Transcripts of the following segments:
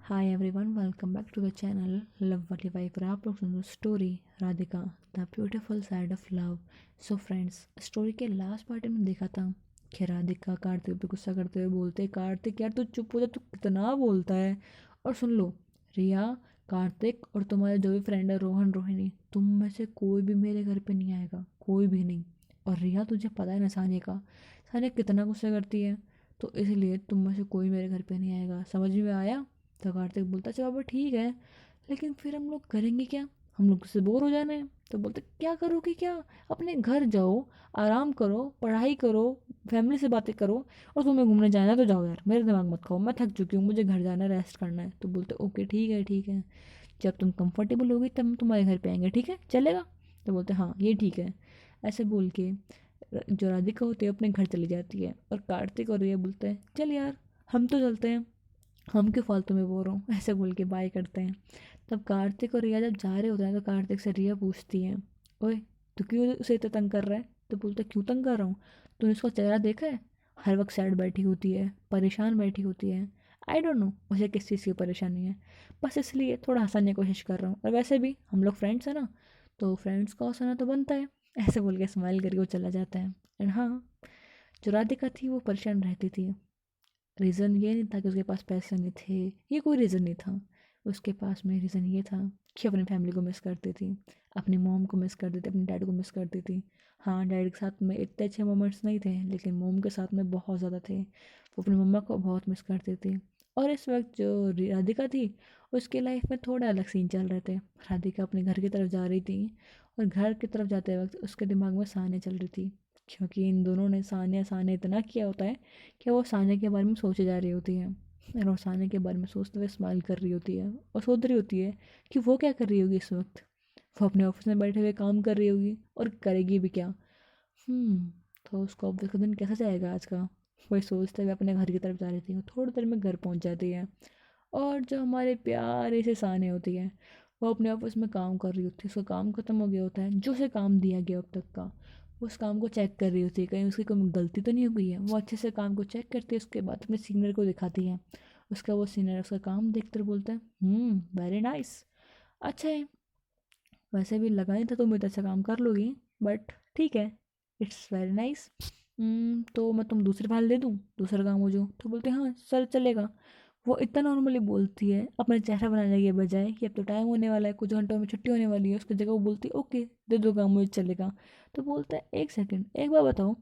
Hi everyone, welcome back to the channel Love वाली wife. और आप लोग सुनो story Radhika the beautiful side of love. So friends, story के लास्ट पार्ट में देखा था कि राधिका कार्तिक पे गुस्सा करते हुए बोलते, कार्तिक यार तू चुप हो जा, तू कितना बोलता है। और सुन लो, रिया, कार्तिक और तुम्हारे जो भी फ्रेंड है रोहन रोहिणी, तुम में से कोई भी मेरे घर पे नहीं आएगा, कोई भी नहीं। और रिया, तुझे पता है ना सानिया का, सानिया कितना गुस्सा करती है, तो इसलिए तुम में से कोई मेरे घर पे नहीं आएगा, समझ में आया। तो कार्तिक बोलता अच्छा बाबा ठीक है, लेकिन फिर हम लोग करेंगे क्या, हम लोग से बोर हो जाना है। तो बोलते क्या करोगे क्या, अपने घर जाओ, आराम करो, पढ़ाई करो, फैमिली से बातें करो, और तुम्हें घूमने जाना है तो जाओ यार, मेरे दिमाग मत खाओ, मैं थक चुकी हूँ, मुझे घर जाना है, रेस्ट करना है। तो बोलते ओके ठीक है ठीक है, जब तुम कंफर्टेबल होगी तब हम तुम्हारे घर पे आएंगे, ठीक है चलेगा। तो बोलते हाँ ये ठीक है। ऐसे बोल के जो राधिका होती है अपने घर चली जाती है, और कार्तिक और ये बोलते हैं चल यार हम तो चलते हैं, हम क्यों फालतू में बोल रहा हूँ, ऐसे बोल के बाय करते हैं। तब कार्तिक और रिया जब जा रहे होते हैं तो कार्तिक से रिया पूछती है, ओए तू क्यों उसे इतना तंग कर रहा है। तो बोलते क्यों तंग कर रहा हूँ, तूने उसका चेहरा देखा है, हर वक्त सैड बैठी होती है, परेशान बैठी होती है। आई डोंट नो उसे किस चीज़ की परेशानी है, बस इसलिए थोड़ा हंसाने की कोशिश कर रहा हूँ, और वैसे भी हम लोग फ्रेंड्स हैं ना, तो फ्रेंड्स को हंसाना तो बनता है। ऐसे बोल के स्माइल करके वो चला जाता है। एंड हाँ, जो राधिका थी वो परेशान रहती थी। रीज़न ये नहीं था कि उसके पास पैसे नहीं थे, ये कोई रीज़न नहीं था। उसके पास में रीज़न ये था कि अपनी फैमिली को मिस करती थी, अपनी मॉम को मिस करती थी, अपने डैड को मिस करती थी। हाँ, डैड के साथ में इतने अच्छे मोमेंट्स नहीं थे, लेकिन मॉम के साथ में बहुत ज़्यादा थे। वो अपनी मम्मा को बहुत मिस करती थी। और इस वक्त जो राधिका थी, उसकी लाइफ में थोड़ा अलग सीन चल रहे थे। राधिका अपने घर की तरफ जा रही थी, और घर की तरफ जाते वक्त उसके दिमाग में सानिया चल रही थी, क्योंकि इन दोनों ने सानिया सानिया इतना किया होता है कि वो सानिया के बारे में सोचे जा रही होती है। और वो सानिया के बारे में सोचते हुए स्माइल कर रही होती है, और सोच रही होती है कि वो क्या कर रही होगी इस वक्त। वो अपने ऑफिस में बैठे हुए काम कर रही होगी, और करेगी भी क्या। हम्म तो उसको ऑफिस का दिन कैसा जाएगा आज का, वही सोचते हुए अपने घर की तरफ जा रही थी। वो थोड़ी देर में घर पहुंच जाती है, और जो हमारे प्यारे से साने होती है, वो अपने ऑफिस में काम कर रही होती है। उसका काम खत्म हो गया होता है, जो उसे काम दिया गया अब तक का, वो उस काम को चेक कर रही होती है, कहीं उसकी कोई गलती तो नहीं हो गई है। वो अच्छे से काम को चेक करती है, उसके बाद अपने सीनियर को दिखाती है। उसका वो सीनियर उसका काम देखकर बोलता है वेरी नाइस, अच्छा है, वैसे भी लगा नहीं था तुम इतना अच्छा काम कर लोगी, बट ठीक है, इट्स वेरी नाइस। तो मैं तुम दूसरी फाइल दे दूँ, दूसरा काम हो जो। तो बोलते हैं हाँ सर चलेगा। वो इतना नॉर्मली बोलती है अपना चेहरा बनाने के बजाय कि अब तो टाइम होने वाला है, कुछ घंटों में छुट्टी होने वाली है, उसकी जगह वो बोलती है ओके दे दो काम, मुझे चलेगा। तो बोलता है एक सेकंड, एक बार बताओ,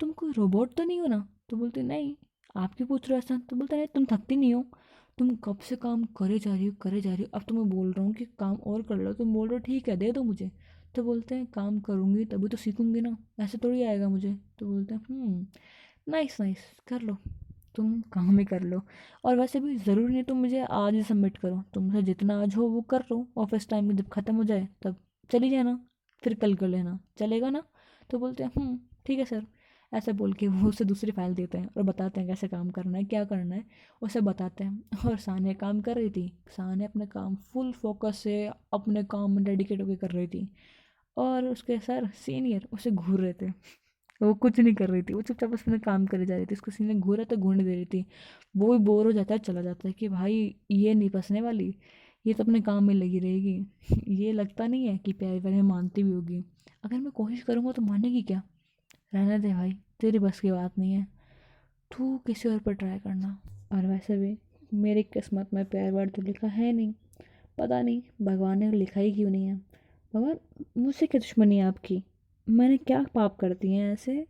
तुम कोई रोबोट तो नहीं हो ना। तो बोलती नहीं, आप क्यों पूछ रहे हो ऐसा। तो बोलता नहीं तुम थकती नहीं हो, तुम कब से काम करे जा रही हो करे जा रही हो, अब तो मैं बोल रहा हूँ कि काम और कर लो, तुम बोल रहे हो ठीक है दे दो मुझे। तो बोलते हैं काम करूँगी तभी तो सीखूंगी ना, ऐसे थोड़ी आएगा मुझे। तो बोलते हैं नाइस नाइस, कर लो, तुम काम ही कर लो। और वैसे भी ज़रूरी नहीं तुम मुझे आज ही सबमिट करो, तुमसे जितना आज हो वो कर लो, ऑफिस टाइम में जब ख़त्म हो जाए तब चली जाना, फिर कल कर लेना, चलेगा ना। तो बोलते हैं ठीक है सर। ऐसे बोल के वो उसे दूसरी फाइल देते हैं और बताते हैं कैसे काम करना है, क्या करना है, उसे बताते हैं। और सानिया काम कर रही थी, सानिया अपने काम फुल फोकस से अपने काम में डेडिकेट होकर कर रही थी, और उसके सर सीनियर उसे घूर रहे थे। वो कुछ नहीं कर रही थी, वो चुपचाप उसमें काम करे जा रही थी, उसको सीनियर घूरा तो घूरने दे रही थी। वो भी बोर हो जाता है, चला जाता है कि भाई ये नहीं फंसने वाली, ये तो अपने काम में लगी रहेगी। ये लगता नहीं है कि प्यार व्यार में मानती भी होगी, अगर मैं कोशिश करूँगा तो मानेगी क्या। रहने दे भाई, तेरी बस की बात नहीं है, तू किसी और पर ट्राई करना। और वैसे भी मेरी किस्मत में प्यार व्यार तो लिखा है नहीं, पता नहीं भगवान ने लिखा ही क्यों नहीं है। भगवान, मुझसे क्या दुश्मनी है आपकी, मैंने क्या पाप कर दिए हैं ऐसे,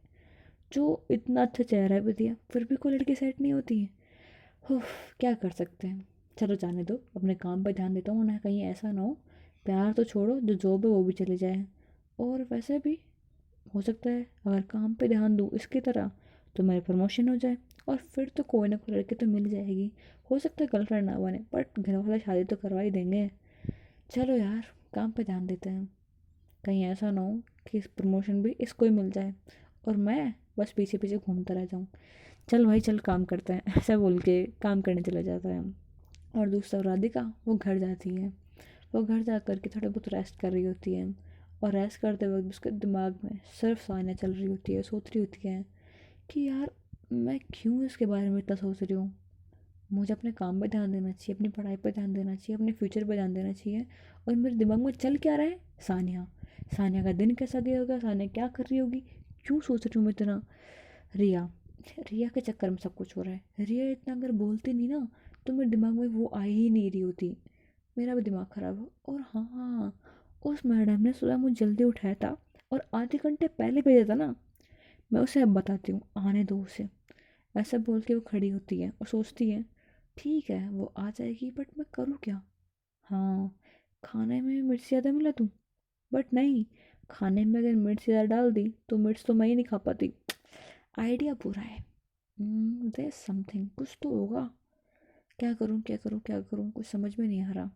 जो इतना अच्छा चेहरा भी दिया फिर भी कोई लड़की सेट नहीं होती है। उफ, क्या कर सकते हैं, चलो जाने दो, अपने काम पर ध्यान देता हूँ ना, कहीं ऐसा ना हो प्यार तो छोड़ो, जो जॉब है वो भी चले जाए। और वैसे भी हो सकता है अगर काम पे ध्यान दूँ इसकी तरह तो मेरी प्रमोशन हो जाए, और फिर तो कोई ना कोई लड़की तो मिल जाएगी। हो सकता है गर्लफ्रेंड ना बने, बट घर वाले शादी तो करवा ही देंगे। चलो यार, काम पे ध्यान देते हैं, कहीं ऐसा ना हो कि इस प्रमोशन भी इसको ही मिल जाए, और मैं बस पीछे पीछे घूमता रह जाऊँ। चल भाई चल काम करते हैं, ऐसा बोल के काम करने चला जाता है। और दूसरा राधिका, वो घर जाती है। वो घर जा कर के थोड़ा बहुत रेस्ट कर रही होती है, और रेस्ट करते वक्त उसके दिमाग में सिर्फ सानिया चल रही होती है, सोच रही होती है कि यार मैं क्यों इसके बारे में इतना सोच रही हूँ, मुझे अपने काम पे ध्यान देना चाहिए, अपनी पढ़ाई पे ध्यान देना चाहिए, अपने फ्यूचर पे ध्यान देना चाहिए। और मेरे दिमाग में चल क्या रहा है? सानिया। सानिया का दिन कैसा गया होगा, सानिया क्या कर रही होगी, क्यों सोच रही हूँ मैं इतना। रिया। रिया के चक्कर में सब कुछ हो रहा है। रिया इतना अगर बोलती नहीं ना तो मेरे दिमाग में वो आ ही नहीं रही होती। मेरा भी दिमाग खराब हो। और हाँ हाँ, उस मैडम ने सुबह मुझे जल्दी उठाया था और आधे घंटे पहले भेजा था ना। मैं उसे अब बताती हूँ, आने दो उसे। ऐसा बोल के वो खड़ी होती है और सोचती है ठीक है वो आ जाएगी, बट मैं करूँ क्या। हाँ, खाने में मिर्च ज़्यादा मिला दूँ, बट नहीं, खाने में अगर मिर्च ज़्यादा डाल दी तो मिर्च तो मैं ही नहीं खा पाती। आइडिया बुरा है। देयर समथिंग, कुछ तो होगा। क्या करूँ क्या करूँ क्या करूँ, कुछ समझ में नहीं आ रहा।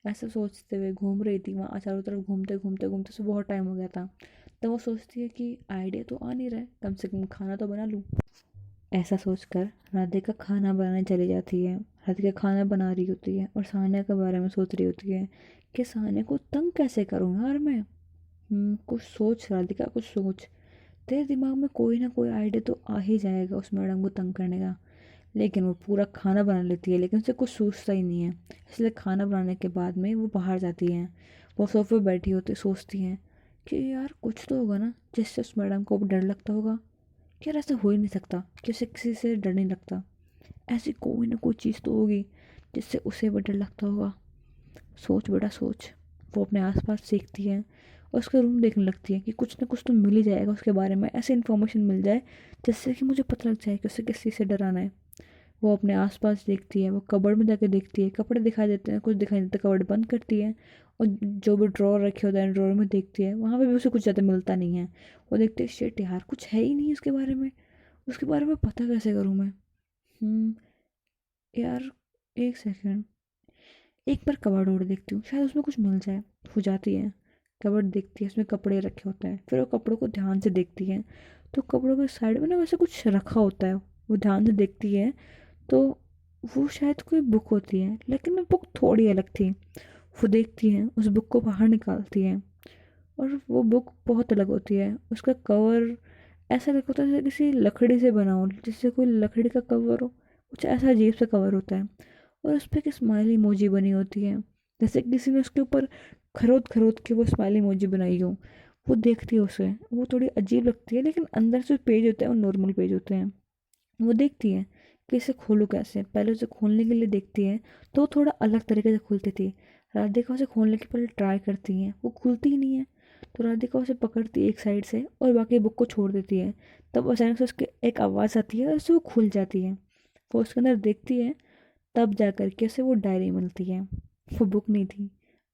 ऐसा सोचते हुए घूम रही थी वहाँ चारों तरफ, घूमते घूमते घूमते से बहुत टाइम हो गया था। तब वो सोचती है कि आइडिया तो आ नहीं रहा है, कम से कम खाना तो बना लूँ। ऐसा सोचकर राधिका खाना बनाने चली जाती है। राधिका खाना बना रही होती है और सानिया के बारे में सोच रही होती है कि सानिया को तंग कैसे करूँ यार मैं। कुछ सोच राधिका, कुछ सोच। तेरे दिमाग में कोई ना कोई आइडिया तो आ ही जाएगा उस मैडम को तंग करने का। लेकिन वो पूरा खाना बना लेती है, लेकिन उसे कुछ सूझता ही नहीं है। इसलिए खाना बनाने के बाद में वो बाहर जाती हैं। वो सोफे पर बैठी होती सोचती हैं कि यार कुछ तो होगा ना जिससे उस मैडम को डर लगता होगा। कि यार ऐसा हो ही नहीं सकता कि उसे किसी से डर नहीं लगता। ऐसी कोई ना कोई चीज़ तो होगी जिससे उसे भी डर लगता होगा। सोच बेटा सोच। वो अपने आसपास देखती है और उसका रूम देखने लगती है कि कुछ ना कुछ तो मिल ही जाएगा उसके बारे में, ऐसे इन्फॉर्मेशन मिल जाए जिससे कि मुझे पता लग जाए कि उसे किस चीज़ से डराना है। वो अपने आसपास देखती है, वो कबर्ड में जाके देखती है, कपड़े दिखाई देते हैं, कुछ दिखाई नहीं देता, कबर्ड बंद करती है। और जो भी ड्रॉर रखे होते हैं ड्रॉर में देखती है, वहाँ पे भी उसे कुछ ज़्यादा मिलता नहीं है। वो देखती है शिट यार कुछ है ही नहीं उसके बारे में, उसके बारे में पता कैसे करूँ मैं। हम्म यार, एक सेकेंड। एक बार कबर्ड और देखती हूँ, शायद उसमें कुछ मिल जाए। हो जाती है, कबर्ड देखती है, उसमें कपड़े रखे होते हैं। फिर वो कपड़ों को ध्यान से देखती है तो कपड़ों के साइड में ना वैसे कुछ रखा होता है। वो ध्यान से देखती है तो वो शायद कोई बुक होती है, लेकिन वो बुक थोड़ी अलग थी। वो देखती है, उस बुक को बाहर निकालती है और वो बुक बहुत अलग होती है। उसका कवर ऐसा लग होता है जैसे किसी लकड़ी से बना हो, जिससे कोई लकड़ी का कवर हो, कुछ ऐसा अजीब सा कवर होता है। और उस पर एक स्माइली इमोजी बनी होती है, जैसे किसी ने उसके ऊपर खरोद खरोद के वो स्माइली इमोजी बनाई हो। वो देखती है उसे, वो थोड़ी अजीब लगती है, लेकिन अंदर से पेज होते हैं वो नॉर्मल पेज होते हैं। वो देखती है कि इसे खोलूँ कैसे। पहले उसे खोलने के लिए देखती है तो वो थोड़ा अलग तरीके से खुलती थी। राधिका उसे खोलने के पहले ट्राई करती है, वो खुलती ही नहीं है। तो राधिका उसे पकड़ती है एक साइड से और बाकी बुक को छोड़ देती है। तब अचानक से उसके एक आवाज़ आती है और उससे वो खुल जाती है। वो उसके अंदर देखती है, तब जा कर के उसे वो डायरी मिलती है। वो बुक नहीं थी,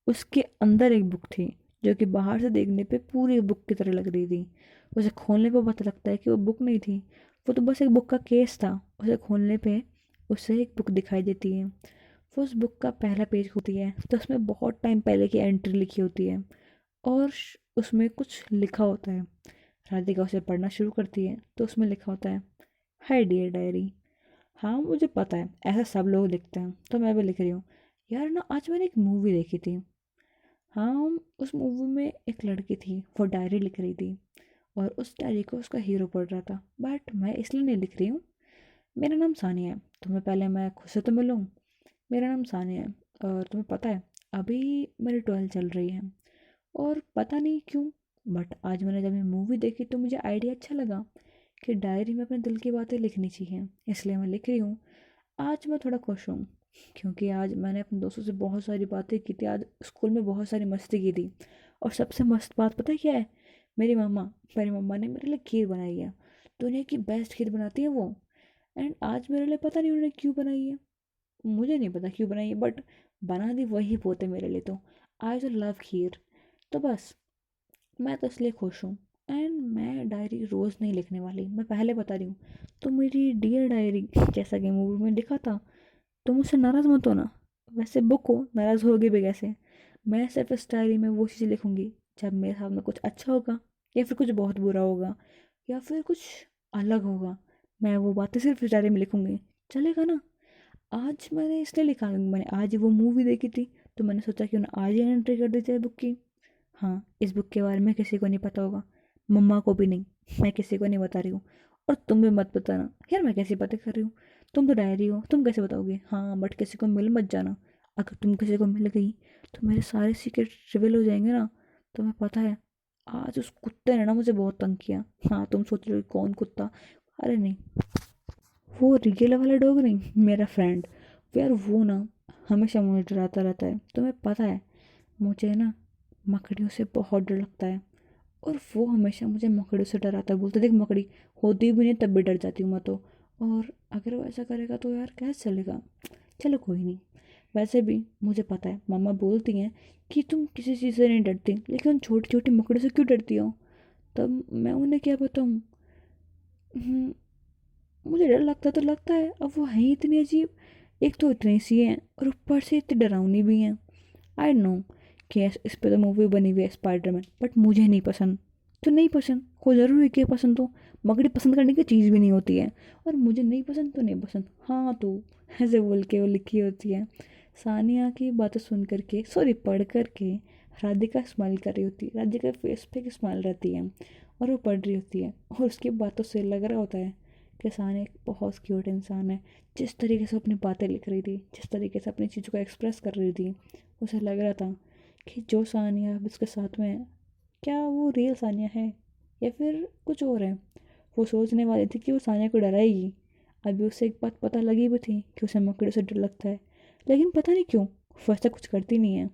उसके अंदर एक बुक थी जो कि बाहर से देखने पे पूरी बुक की तरह लग रही थी। उसे खोलने पर पता लगता है कि वो बुक नहीं थी, वो तो बस एक बुक का केस था। उसे खोलने पे उसे एक बुक दिखाई देती है। वो उस बुक का पहला पेज होती है तो उसमें बहुत टाइम पहले की एंट्री लिखी होती है और उसमें कुछ लिखा होता है। राधिका उसे पढ़ना शुरू करती है तो उसमें लिखा होता है, हाय डियर डायरी। हाँ मुझे पता है ऐसा सब लोग लिखते हैं तो मैं भी लिख रही हूँ। यार ना आज मैंने एक मूवी देखी थी। हाँ, उस मूवी में एक लड़की थी, वो डायरी लिख रही थी और उस डायरी को उसका हीरो पढ़ रहा था। बट मैं इसलिए नहीं लिख रही हूँ। मेरा नाम सानिया है, तुम्हें पहले मैं खुद से तो मिलूँ। मेरा नाम सानिया है और तुम्हें पता है अभी मेरी 12th चल रही है और पता नहीं क्यों, बट आज मैंने जब ये मूवी देखी तो मुझे आइडिया अच्छा लगा कि डायरी में अपने दिल की बातें लिखनी चाहिए, इसलिए मैं लिख रही हूँ। आज मैं थोड़ा खुश हूँ क्योंकि आज मैंने अपने दोस्तों से बहुत सारी बातें की थी, आज स्कूल में बहुत सारी मस्ती की थी। और सबसे मस्त बात पता है क्या है? मेरी मम्मा मेरी मम्मा ने मेरे लिए खीर बनाई है। दुनिया की बेस्ट खीर बनाती है वो। एंड आज मेरे लिए पता नहीं उन्होंने क्यों बनाई है, मुझे नहीं पता क्यों बनाई है, बट बना दी वही पोते मेरे लिए। तो आई तो लव खीर। तो बस मैं तो इसलिए खुश हूँ। एंड मैं डायरी रोज़ नहीं लिखने वाली, मैं पहले बता रही हूँ। तो मेरी डियर डायरी जैसा कि मूवी में लिखा था, तो मुझसे नाराज़ मत होना। वैसे बुक हो, नाराज़ होगी भी कैसे। मैं सिर्फ इस डायरी में वो चीज़ें लिखूंगी जब मेरे साथ में कुछ अच्छा होगा या फिर कुछ बहुत बुरा होगा या फिर कुछ अलग होगा। मैं वो बातें सिर्फ इस डायरी में लिखूंगी, चलेगा ना। आज मैंने इसलिए लिखा, मैंने आज वो मूवी देखी थी तो मैंने सोचा कि उन्हें आज ही एंट्री कर दी जाए बुक की। हाँ, इस बुक के बारे में किसी को नहीं पता होगा, मम्मा को भी नहीं, मैं किसी को नहीं बता रही हूँ। और तुम भी मत बताना यार मैं कैसी बातें कर रही हूँ। तुम तो डायरी हो, तुम कैसे बताओगे? हाँ बट किसी को मिल मत जाना, अगर तुम किसी को मिल गई तो मेरे सारे सीक्रेट रिवील हो जाएंगे ना। तुम्हें पता है आज उस कुत्ते ने ना मुझे बहुत तंग किया। हाँ तुम सोच रहे हो कौन कुत्ता? अरे नहीं, वो रियल वाला डॉग नहीं, मेरा फ्रेंड। यार वो ना हमेशा मुझे डराता रहता है। तुम्हें पता है मुझे ना मकड़ियों से बहुत डर लगता है, और वो हमेशा मुझे मकड़ियों से डराता है। बोलते देख मकड़ी होती भी नहीं तब भी डर जाती हूँ मैं तो। और अगर वो ऐसा करेगा तो यार कैसे चलेगा? चलो कोई नहीं। वैसे भी मुझे पता है मम्मा बोलती हैं कि तुम किसी चीज़ से नहीं डरती, लेकिन उन छोटी छोटी मकड़ियों से क्यों डरती हो? तब मैं उन्हें क्या बताऊँ। हम्म, मुझे डर लगता तो लगता है, अब वो हैं इतनी अजीब। एक तो इतनी सी हैं और ऊपर से इतनी डरावनी भी हैं। आई नो कि इस पे तो मूवी बनी हुई है स्पाइडरमैन, बट मुझे नहीं पसंद। तो नहीं पसंद, कोई ज़रूरी कि पसंद हो। मकड़ी पसंद करने की चीज़ भी नहीं होती है, और मुझे नहीं पसंद तो नहीं पसंद। हाँ तो ऐसे बोल के वो लिखी होती है। सानिया की बातें सुन करके, सॉरी पढ़ करके, राधिका स्माइल कर रही होती है। राधिका फेस पे एक स्माइल रहती है और वो पढ़ रही होती है, और उसकी बातों से लग रहा होता है कि सानिया एक बहुत क्यूट इंसान है। जिस तरीके से अपनी बातें लिख रही थी, जिस तरीके से अपनी चीज़ों को एक्सप्रेस कर रही थी, उसे लग रहा था कि जो सानिया अब उसके साथ में है, क्या वो रियल सानिया है या फिर कुछ और है। वो सोचने वाली थी कि वो सानिया को डराएगी। अभी उसे एक बात पता लगी भी थी कि उसे मकड़ियों से डर लगता है, लेकिन पता नहीं क्यों वो ऐसा कुछ करती नहीं है।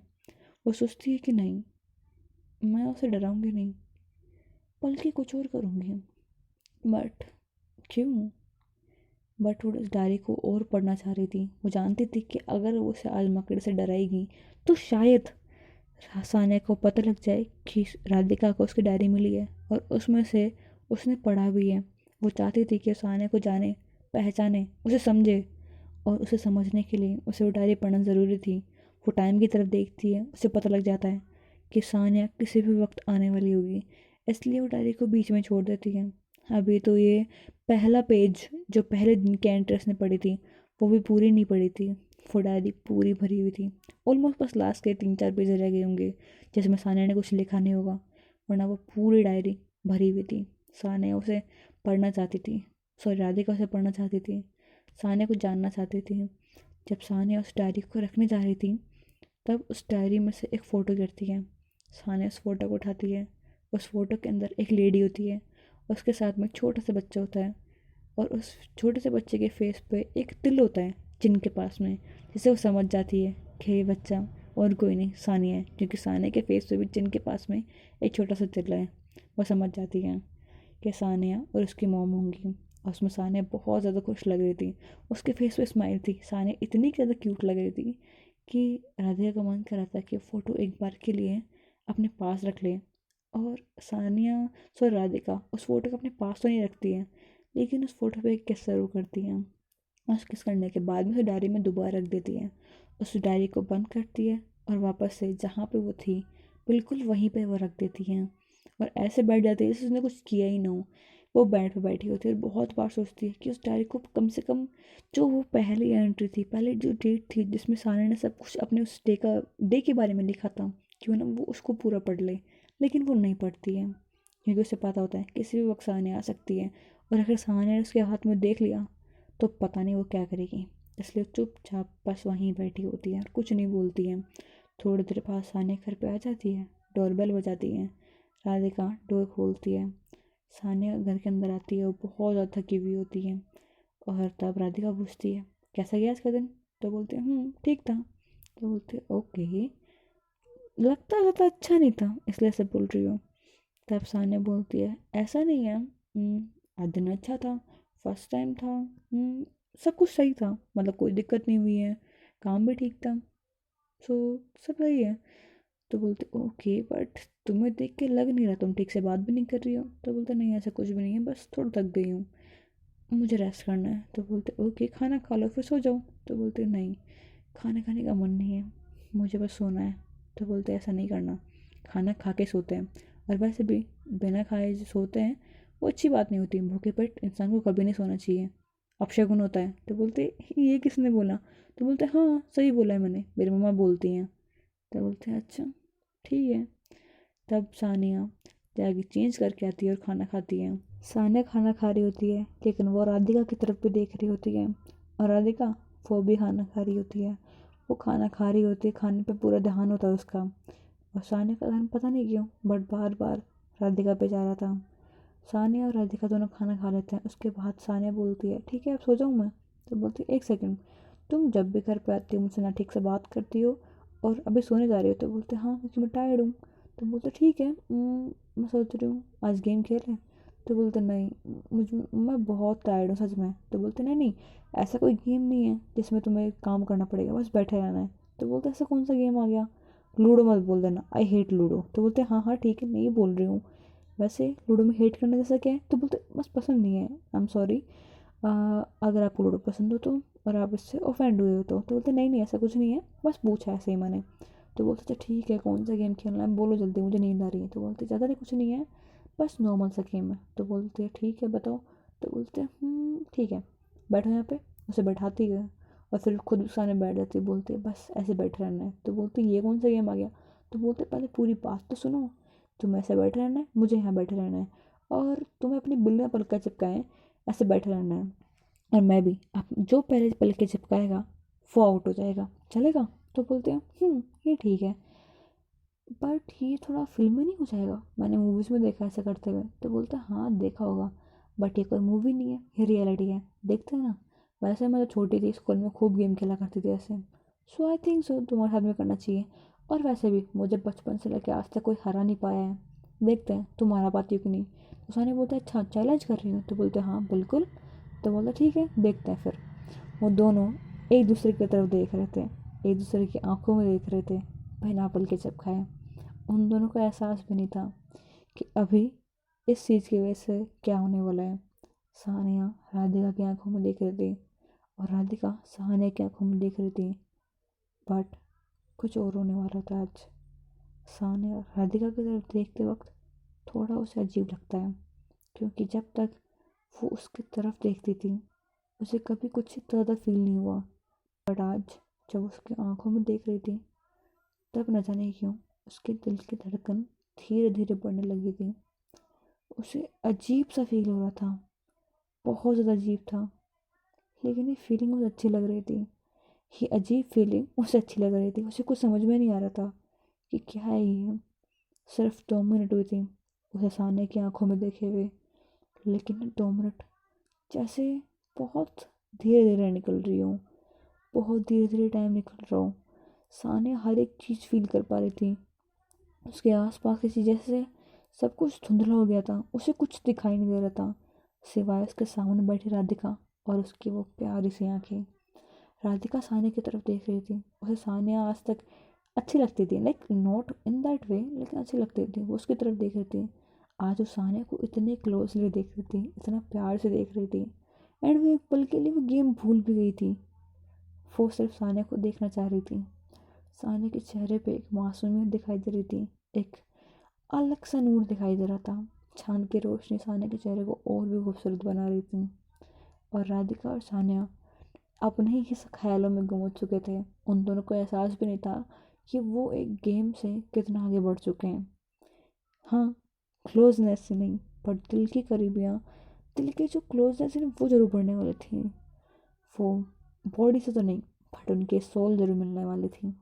वो सोचती है कि नहीं, मैं उसे डराऊंगी नहीं, बल्कि कुछ और करूंगी। बट क्यों? बट वो उस डायरी को और पढ़ना चाह रही थी। वो जानती थी कि अगर वो उसे आज मकड़ी से डराएगी तो शायद सानिया को पता लग जाए कि राधिका को उसकी डायरी मिली है, और उसमें से उसने पढ़ा भी है। वो चाहती थी कि सानिया को जाने, पहचाने, उसे समझे, और उसे समझने के लिए उसे वो डायरी पढ़ना ज़रूरी थी। वो टाइम की तरफ देखती है, उसे पता लग जाता है कि सानिया किसी भी वक्त आने वाली होगी, इसलिए वो डायरी को बीच में छोड़ देती है। अभी तो ये पहला पेज जो पहले दिन के एंट्रेस ने पढ़ी थी, वो भी पूरी नहीं पढ़ी थी। वो डायरी पूरी भरी हुई थी, ऑलमोस्ट बस लास्ट के 3-4 पेज रह गए होंगे जिसमें सानिया ने कुछ लिखा नहीं होगा, वरना वो पूरी डायरी भरी हुई थी। सानिया उसे पढ़ना चाहती थी, सॉरी राधिका उसे पढ़ना चाहती थी, सानिया को जानना चाहती थी। जब सानिया उस डायरी को रखने जा रही थी, तब उस डायरी में से एक फ़ोटो गिरती है। सानिया उस फोटो को उठाती है। उस फोटो के अंदर एक लेडी होती है, उसके साथ में एक छोटा सा बच्चा होता है, और उस छोटे से बच्चे के फेस पे एक तिल होता है जिन के पास में, जिसे वो समझ जाती है कि ये बच्चा और कोई नहीं सानिया है, क्योंकि सानिया के फेस पे भी जिन के पास में एक छोटा सा तिल है। वो समझ जाती है कि सानिया और उसकी मॉम होंगी, और उसमें सानिया बहुत ज़्यादा खुश लग रही थी। उसके फेस पे स्माइल थी, सानिया इतनी ज़्यादा क्यूट लग रही थी कि राधिका का मन कर रहा था कि फ़ोटो एक बार के लिए अपने पास रख ले। और सानिया, सॉरी राधिका उस फ़ोटो को अपने पास तो नहीं रखती है, लेकिन उस फ़ोटो पे एक किस ज़रूर करती है। और किस करने के बाद में उसे डायरी में दोबारा रख देती है। उस डायरी को बंद करती है और वापस से जहाँ पे वो थी बिल्कुल वहीं पे वो रख देती है, और ऐसे बैठ जाती है जैसे उसने कुछ किया ही ना हो। वो बेड पे बैठी होती है और बहुत बार सोचती है कि उस डायरी को कम से कम, जो वो पहली एंट्री थी, पहले जो डेट थी जिसमें सानिया ने सब कुछ अपने उस डे के बारे में लिखा था, क्यों ना वो उसको पूरा पढ़ ले। लेकिन वो नहीं पढ़ती है, क्योंकि उसे पता होता है किसी भी वक्त सानिया आ सकती है, और अगर सानिया ने उसके हाथ में देख लिया तो पता नहीं वो क्या करेगी। इसलिए चुपचाप बस वहीं बैठी होती है और कुछ नहीं बोलती है। थोड़ी देर बाद सानिया घर पे आ जाती है, डोरबेल बजाती है, राधिका डोर खोलती है। सानिया घर के अंदर आती है, वो बहुत ज़्यादा थकी हुई होती है, और तब राधिका पूछती है कैसा गया आज का दिन? तो बोलते हैं ठीक था। तो बोलते हैं ओके, लगता ज़्यादा अच्छा नहीं था इसलिए ऐसे बोल रही हो। तब सानिया बोलती है ऐसा नहीं है, आज दिन अच्छा था, फर्स्ट टाइम था, सब कुछ सही था, मतलब कोई दिक्कत नहीं हुई है, काम भी ठीक था, सो सब सही है। तो बोलते ओके, बट तुम्हें देख के लग नहीं रहा तुम ठीक से बात भी नहीं कर रही हो। तो बोलते नहीं ऐसा कुछ भी नहीं है, बस थोड़ा थक गई हूँ, मुझे रेस्ट करना है। तो बोलते ओके खाना खा लो फिर सो जाओ। तो बोलते नहीं, खाना खाने का मन नहीं है, मुझे बस सोना है। तो बोलते ऐसा नहीं करना, खाना खा के सोते हैं, और वैसे भी बिना खाए जो सोते हैं वो अच्छी बात नहीं होती। भूखे पेट इंसान को कभी नहीं सोना चाहिए, अपशगुन होता है। तो बोलते ये किसने बोला? तो बोलते हाँ सही बोला है मैंने, मेरी मम्मा बोलती हैं। तो बोलते हैं अच्छा ठीक है। तब सानिया जाके चेंज करके आती है और खाना खाती है। सानिया खाना खा रही होती है, लेकिन वो राधिका की तरफ भी देख रही होती है, और राधिका वो भी खाना खा रही होती है। वो खाना खा रही होती है, खाने पे पूरा ध्यान होता है उसका, और सानिया का ध्यान पता नहीं क्यों बट बार बार राधिका पे जा रहा था। सानिया और राधिका दोनों खाना खा लेते हैं। उसके बाद सानिया बोलती है ठीक है अब सो जाऊँ मैं। तो बोलती है एक सेकंड, तुम जब भी घर पे आती हो मुझसे ना ठीक से बात करती हो और अभी सोने जा रही हो। तो बोलते हाँ क्योंकि मैं टायर्ड हूँ। तो बोलते ठीक है मैं सोच रही हूँ आज गेम खेलें। तो बोलते नहीं, मैं बहुत टायर्ड हूँ सच में। तो बोलते नहीं नहीं, ऐसा कोई गेम नहीं है जिसमें तुम्हें काम करना पड़ेगा, बस बैठे रहना है। तो बोलते ऐसा कौन सा गेम आ गया, लूडो मत बोल देना, आई हेट लूडो। तो बोलते हाँ हाँ ठीक है नहीं बोल रही हूँ, वैसे लूडो में हेट करने जैसा क्या है। तो बोलते बस पसंद नहीं है, आई एम सॉरी, अगर आपको लूडो पसंद हो तो, और आप इससे ऑफेंड हुए हो तो बोलते नहीं नहीं ऐसा कुछ नहीं है, बस पूछा ऐसे ही मैंने। तो बोलते अच्छा ठीक है कौन सा गेम खेलना है बोलो जल्दी, मुझे नींद आ रही है। तो बोलते ज़्यादा नहीं कुछ नहीं है, बस नॉर्मल सा गेम है। तो बोलते ठीक है बताओ। तो बोलते ठीक है बैठो यहाँ पे। उसे बैठाती है और फिर खुद भी सामने बैठ जाती है। बोलती है बस ऐसे बैठे रहना है। तो बोलती ये कौन सा गेम आ गया। तो बोलते पहले पूरी बात तो सुनो, तुम्हें ऐसे बैठे रहना है, मुझे यहाँ बैठे रहना है, और तुम्हें अपनी बिल्ली में पलका चिपकाएं ऐसे बैठे रहना है, और मैं भी, आप जो पहले पलके चिपकाएगा वो आउट हो जाएगा, चलेगा। तो बोलते हैं ये ठीक है, बट ये थोड़ा फिल्मी नहीं हो जाएगा, मैंने मूवीज़ में देखा ऐसा करते हुए। तो बोलते हैं हाँ देखा होगा, बट ये कोई मूवी नहीं है, ये रियलिटी है, देखते हैं ना। वैसे मैं तो छोटी थी, स्कूल में खूब गेम खेला करती थी ऐसे, सो आई थिंक सो तुम्हारे साथ में करना चाहिए। और वैसे भी मुझे बचपन से लेकर आज तक कोई हरा नहीं पाया है, देखते हैं तुम हरा पाती हो कि नहीं। तो सानी बोलता है अच्छा चैलेंज कर रही हो। तो बोलते हाँ बिल्कुल। तो बोलता ठीक है देखते हैं फिर। वो दोनों एक दूसरे की तरफ देख रहे थे, एक दूसरे की आंखों में देख रहे थे, बिना पल के चिपकाए। उन दोनों को एहसास भी नहीं था कि अभी इस चीज़ की वजह से क्या होने वाला है। सानिया राधिका की आंखों में देख रही थी और राधिका सानिया की आंखों में देख रही थी, बट कुछ और होने वाला था आज। सानिया राधिका की तरफ देखते वक्त थोड़ा उसे अजीब लगता है, क्योंकि जब तक वो उसकी तरफ देखती थी उसे कभी कुछ ज़्यादा फील नहीं हुआ, बट आज जब उसकी आंखों में देख रही थी तब न जाने क्यों उसके दिल की धड़कन धीरे धीरे बढ़ने लगी थी। उसे अजीब सा फील हो रहा था, बहुत ज़्यादा अजीब था, लेकिन ये फीलिंग उसे अच्छी लग रही थी। ये अजीब फीलिंग उसे अच्छी लग रही थी, उसे कुछ समझ में नहीं आ रहा था कि क्या है ये। सिर्फ 2 मिनट हुई थी उसे सामने की आंखों में देखे हुए, लेकिन 2 मिनट जैसे बहुत धीरे धीरे निकल रही हूँ, बहुत धीरे धीरे टाइम निकल रहा हूँ। सानिया हर एक चीज़ फील कर पा रही थी, उसके आसपास की चीज़ें से सब कुछ धुंधला हो गया था, उसे कुछ दिखाई नहीं दे रहा था सिवाय उसके सामने बैठी राधिका और उसकी वो प्यारी सी आंखें। राधिका सानिया की तरफ देख रही थी, उसे सानिया आज तक अच्छी लगती थी, like not in that way, लेकिन अच्छी लगती थी, वो उसकी तरफ देख रही थी। आज वो सानिया को इतने क्लोजली देख रही थी, इतना प्यार से देख रही थी, एंड वो एक पल के लिए वो गेम भूल भी गई थी। वो सिर्फ सानिया को देखना चाह रही थी। सानिया के चेहरे पे एक मासूमियत दिखाई दे रही थी, एक अलग सा नूर दिखाई दे रहा था। चांद की रोशनी सानिया के चेहरे को और भी खूबसूरत बना रही थी। और राधिका और सानिया अपने ही ख्यालों में गुम हो चुके थे। उन दोनों को एहसास भी नहीं था कि वो एक गेम से कितना आगे बढ़ चुके हैं। हाँ, क्लोजनेस से नहीं, पर दिल की करीबियाँ, दिल के जो क्लोजनेस है ना वो जरूर बढ़ने वाली थी। वो बॉडी से तो नहीं, बट उनके सोल जरूर मिलने वाली थी।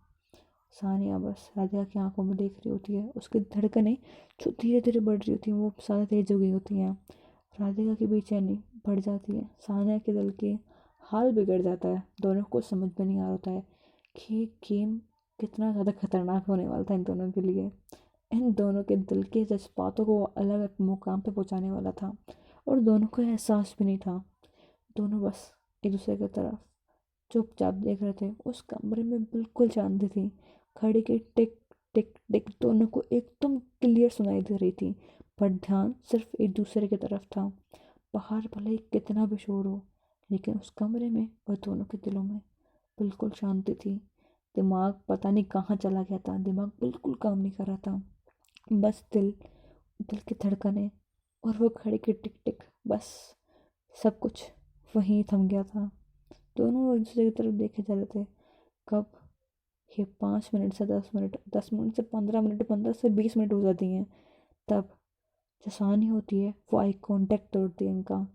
सानिया बस राधिका की आंखों में देख रही होती है, उसकी धड़कनें जो धीरे धीरे बढ़ रही होती हैं वो ज़्यादा तेज हो गई होती हैं। राधिका की बेचैनी बढ़ जाती है, सानिया के दिल के हाल बिगड़ जाता है। दोनों को समझ में नहीं आ रहा है कि ये गेम कितना ज़्यादा खतरनाक होने वाला था इन दोनों के लिए। इन दोनों के दिल के जज्बातों को अलग अलग मुकाम पे पहुंचाने वाला था, और दोनों को एहसास भी नहीं था। दोनों बस एक दूसरे की तरफ चुपचाप देख रहे थे। उस कमरे में बिल्कुल शांति थी, घड़ी की टिक टिक टिक दोनों को एकदम क्लियर सुनाई दे रही थी, पर ध्यान सिर्फ एक दूसरे की तरफ था। बाहर भले ही कितना भी शोर हो, लेकिन उस कमरे में और दोनों के दिलों में बिल्कुल शांति थी। दिमाग पता नहीं कहाँ चला गया था, दिमाग बिल्कुल काम नहीं कर रहा था, बस दिल, दिल की धड़कनें और वो घड़ी की टिक टिक, बस सब कुछ वहीं थम गया था। दोनों एक दूसरे की तरफ देखे जा रहे थे। कब ये 5 मिनट से 10 मिनट, 10 मिनट से 15 मिनट, 15 से 20 मिनट हो जाती हैं, तब जो सानी होती है वो आई कांटेक्ट तोड़ती है इनका,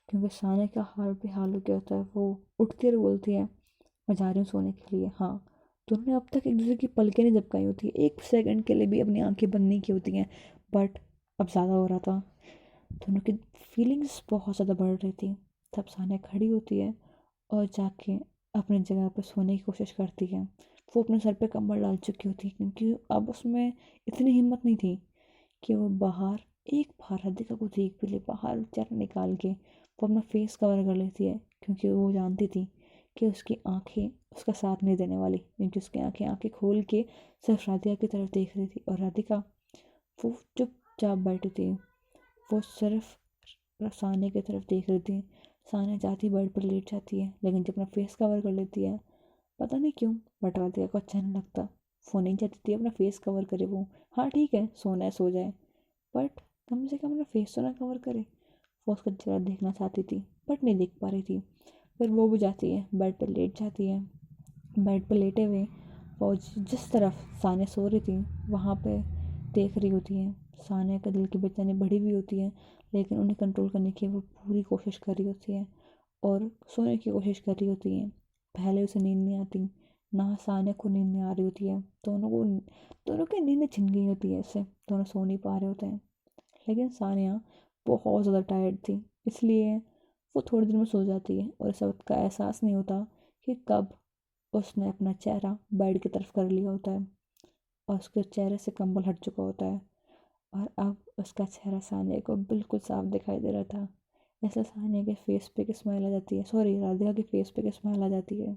क्योंकि सानिया का हाल बेहाल हो गया होता है। वो उठती और बोलती है मैं जा रही हूँ सोने के लिए। हाँ, दोनों ने अब तक एक दूसरे की पलकें नहीं झपकाई होती है, एक सेकंड के लिए भी अपनी आंखें बंद नहीं की होती हैं। बट अब ज़्यादा हो रहा था, दोनों की फीलिंग्स बहुत ज़्यादा बढ़ रही थी। तब सानिया खड़ी होती है और जाके अपनी जगह पर सोने की कोशिश करती है। वो अपने सर पे कंबल डाल चुकी होती है, क्योंकि अब उसमें इतनी हिम्मत नहीं थी कि वो बाहर एक बार राधिका को देख भी ले। बाहर चेहरा निकाल के वो अपना फेस कवर कर लेती है, क्योंकि वो जानती थी कि उसकी आंखें उसका साथ नहीं देने वाली, क्योंकि उसकी आंखें आंखें खोल के सिर्फ राधिका की तरफ देख रही थी। और राधिका वो चुपचाप बैठी थी, वो सिर्फ सानिया की तरफ देख रही थी। सानिया जाती बेड पर लेट जाती है, लेकिन जब अपना फेस कवर कर लेती है, पता नहीं क्यों बट राधिका को अच्छा नहीं लगता। वो नहीं चाहती थी अपना फेस कवर करे वो। हाँ ठीक है, सोना है सो जाए, बट कम से कम अपना फेस तो ना कवर करे। वो उसका चेहरा देखना चाहती थी बट नहीं देख पा रही थी। फिर वो भी जाती है बेड पर लेट जाती है। बेड पर लेटे हुए वो जिस तरफ सानिया सो रही थी वहाँ पे देख रही होती है। सानिया का दिल की बेचैनी बढ़ी हुई होती है, लेकिन उन्हें कंट्रोल करने की वो पूरी कोशिश कर रही होती है और सोने की कोशिश कर रही होती है। पहले उसे नींद नहीं आती, ना सानिया को नींद नहीं आ रही होती है। दोनों की नींद छिन गई होती है इससे, दोनों सो नहीं पा रहे होते हैं। लेकिन सानिया बहुत ज़्यादा टायर्ड थी, इसलिए वो थोड़ी देर में सो जाती है और इस वक्त का एहसास नहीं होता कि कब उसने अपना चेहरा बेड की तरफ कर लिया होता है और उसके चेहरे से कंबल हट चुका होता है। और अब उसका चेहरा सानिया को बिल्कुल साफ दिखाई दे रहा था। ऐसे सानिया के फेस पे की स्माइल आ जाती है, सॉरी राधिका के फेस पे की स्माइल आ जाती है।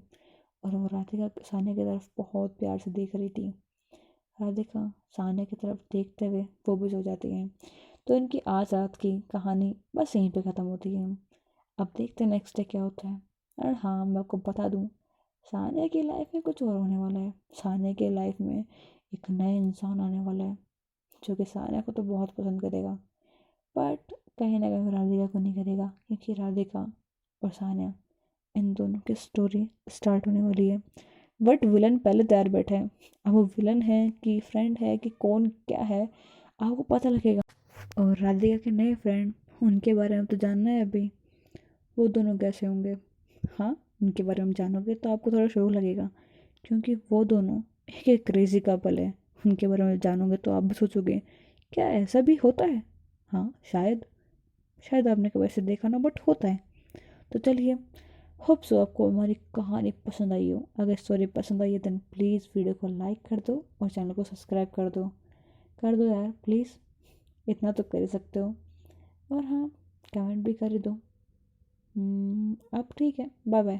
और वो राधिका सानिया की तरफ बहुत प्यार से देख रही थी। राधिका सानिया की तरफ देखते हुए वो भी सो जाती है। तो इनकी आज रात की कहानी बस यहीं पे ख़त्म होती है। अब देखते हैं नेक्स्ट डे क्या होता है। और हाँ, मैं आपको बता दूँ, सानिया की लाइफ में कुछ और होने वाला है। सानिया की लाइफ में एक नया इंसान आने वाला है, जो कि सानिया को तो बहुत पसंद करेगा, बट कहीं ना कहीं राधिका को नहीं करेगा, क्योंकि राधिका और सानिया इन दोनों की स्टोरी स्टार्ट होने वाली है। बट विलन पहले तैयार बैठा है। अब वो विलन है कि फ्रेंड है कि कौन क्या है, आपको पता लगेगा। और राधिका के नए फ्रेंड, उनके बारे में तो जानना है अभी, वो दोनों कैसे होंगे। हाँ, उनके बारे में जानोगे तो आपको थोड़ा शौक लगेगा, क्योंकि वो दोनों एक एक क्रेजी कपल है। उनके बारे में जानोगे तो आप भी सोचोगे क्या ऐसा भी होता है। हाँ, शायद शायद आपने कभी ऐसे देखा ना, बट होता है। तो चलिए, होप सो आपको हमारी कहानी पसंद आई हो। अगर स्टोरी पसंद आई है देन प्लीज़ वीडियो को लाइक कर दो और चैनल को सब्सक्राइब कर दो यार प्लीज़, इतना तो कर ही सकते हो। और हाँ, कमेंट भी कर ही दो। अब ठीक है, बाय बाय।